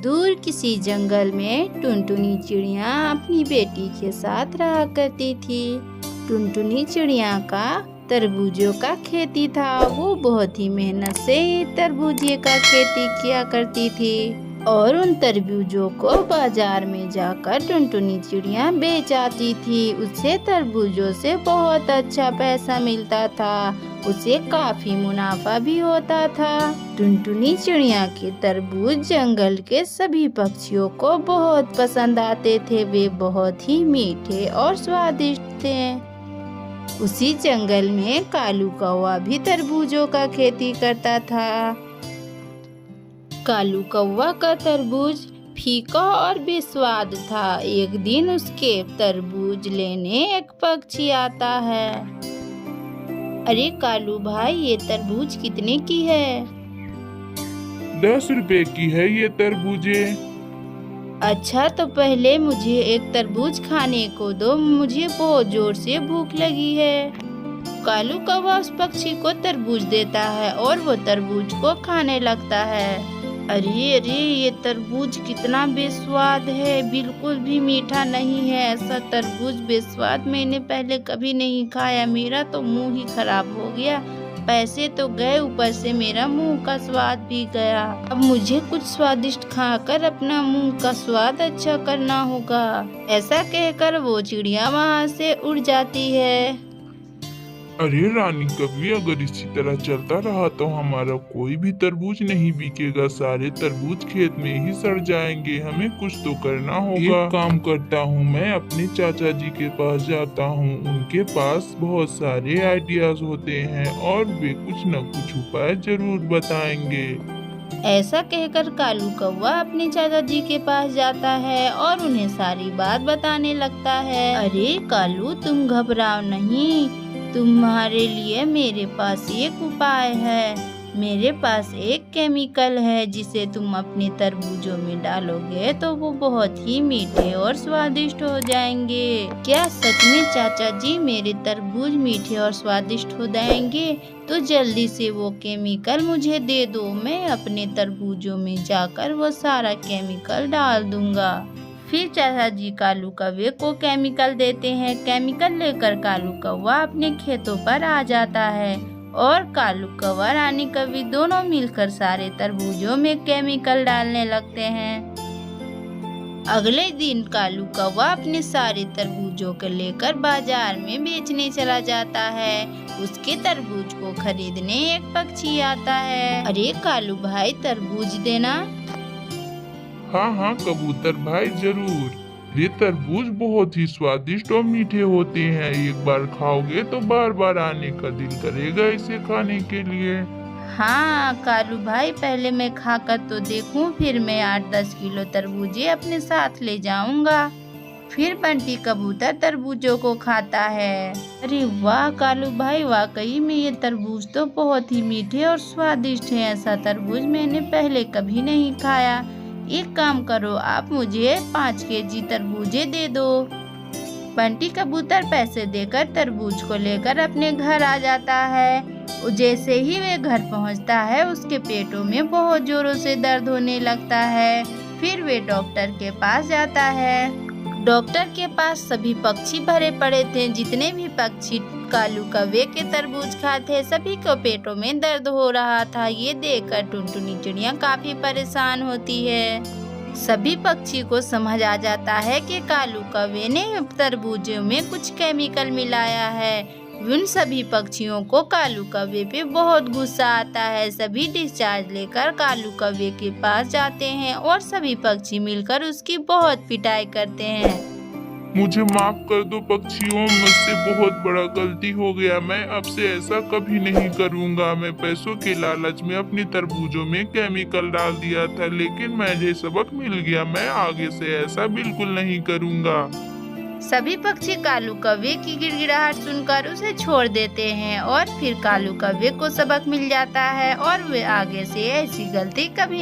दूर किसी जंगल में टुनटुनी चिड़िया अपनी बेटी के साथ रहा करती थी। टुनटुनी चिड़िया का तरबूजों का खेती था। वो बहुत ही मेहनत से तरबूजे का खेती किया करती थी और उन तरबूजों को बाजार में जाकर टुनटुनी चिड़िया बेच आती थी। उसे तरबूजों से बहुत अच्छा पैसा मिलता था। उसे काफी मुनाफा भी होता था। टुनटुनी चिड़िया के तरबूज जंगल के सभी पक्षियों को बहुत पसंद आते थे। वे बहुत ही मीठे और स्वादिष्ट थे। उसी जंगल में कालू कौवा भी तरबूजों का खेती करता था। कालू कौवा का तरबूज फीका और बेस्वाद था। एक दिन उसके तरबूज लेने एक पक्षी आता है। अरे कालू भाई, ये तरबूज कितने की है? 10 रुपए की है ये तरबूजे। अच्छा, तो पहले मुझे एक तरबूज खाने को दो, मुझे बहुत जोर से भूख लगी है। कालू कौवा उस पक्षी को तरबूज देता है और वो तरबूज को खाने लगता है। अरे अरे, ये तरबूज कितना बेस्वाद है, बिल्कुल भी मीठा नहीं है। ऐसा तरबूज बेस्वाद मैंने पहले कभी नहीं खाया। मेरा तो मुंह ही खराब हो गया। पैसे तो गए, ऊपर से मेरा मुंह का स्वाद भी गया। अब मुझे कुछ स्वादिष्ट खाकर अपना मुंह का स्वाद अच्छा करना होगा। ऐसा कहकर वो चिड़िया वहाँ से उड़ जाती है। अरे रानी कवि, अगर इसी तरह चलता रहा तो हमारा कोई भी तरबूज नहीं बिकेगा। सारे तरबूज खेत में ही सड़ जाएंगे। हमें कुछ तो करना होगा। एक काम करता हूँ, मैं अपने चाचा जी के पास जाता हूँ। उनके पास बहुत सारे आइडियाज होते हैं और वे कुछ न कुछ उपाय जरूर बताएंगे। ऐसा कहकर कालू कौवा अपने चाचा जी के पास जाता है और उन्हें सारी बात बताने लगता है। अरे कालू, तुम घबराओ नहीं, तुम्हारे लिए मेरे पास एक उपाय है। मेरे पास एक केमिकल है जिसे तुम अपने तरबूजों में डालोगे तो वो बहुत ही मीठे और स्वादिष्ट हो जाएंगे। क्या सच में चाचा जी मेरे तरबूज मीठे और स्वादिष्ट हो जाएंगे? तो जल्दी से वो केमिकल मुझे दे दो। मैं अपने तरबूजों में जाकर वो सारा केमिकल डाल दूंगा। फिर चाचा जी कालू कौवे को केमिकल देते हैं। केमिकल लेकर कालू कौवा अपने खेतों पर आ जाता है और कालू कौवा रानी कवि दोनों मिलकर सारे तरबूजों में केमिकल डालने लगते हैं। अगले दिन कालू कौवा अपने सारे तरबूजों को लेकर बाजार में बेचने चला जाता है। उसके तरबूज को खरीदने एक पक्षी आता है। अरे कालू भाई, तरबूज देना। हाँ हाँ कबूतर भाई, जरूर। ये तरबूज बहुत ही स्वादिष्ट और मीठे होते हैं। एक बार खाओगे तो बार बार आने का दिल करेगा इसे खाने के लिए। हाँ कालू भाई, पहले मैं खाकर तो देखूं, फिर मैं 8-10 किलो तरबूजे अपने साथ ले जाऊंगा। फिर बंटी कबूतर तरबूजों को खाता है। अरे वाह कालू भाई, वाकई में ये तरबूज तो बहुत ही मीठे और स्वादिष्ट हैं। ऐसा तरबूज मैंने पहले कभी नहीं खाया। एक काम करो, आप मुझे 5 केजी तरबूजे दे दो। बंटी कबूतर पैसे देकर तरबूज को लेकर अपने घर आ जाता है। जैसे ही वे घर पहुंचता है, उसके पेटों में बहुत जोरों से दर्द होने लगता है। फिर वे डॉक्टर के पास जाता है। डॉक्टर के पास सभी पक्षी भरे पड़े थे। जितने भी पक्षी कालू कौवे के तरबूज खाते, सभी को पेटों में दर्द हो रहा था। ये देखकर टुनटुनी चिड़िया काफी परेशान होती है। सभी पक्षी को समझ आ जाता है कि कालू कौवे ने तरबूजों में कुछ केमिकल मिलाया है। उन सभी पक्षियों को कालू कौवे पे बहुत गुस्सा आता है। सभी डिस्चार्ज लेकर कालू कौवे के पास जाते हैं और सभी पक्षी मिलकर उसकी बहुत पिटाई करते हैं। मुझे माफ कर दो पक्षियों, मुझसे बहुत बड़ा गलती हो गया। मैं अब से ऐसा कभी नहीं करूंगा। मैं पैसों के लालच में अपनी तरबूजों में केमिकल डाल दिया था, लेकिन मुझे सबक मिल गया। मैं आगे से ऐसा बिल्कुल नहीं करूंगा। सभी पक्षी कालू कौवे की गिड़गिड़ाहट सुनकर उसे छोड़ देते हैं और फिर कालू कौवे को सबक मिल जाता है और वे आगे से ऐसी गलती कभी नहीं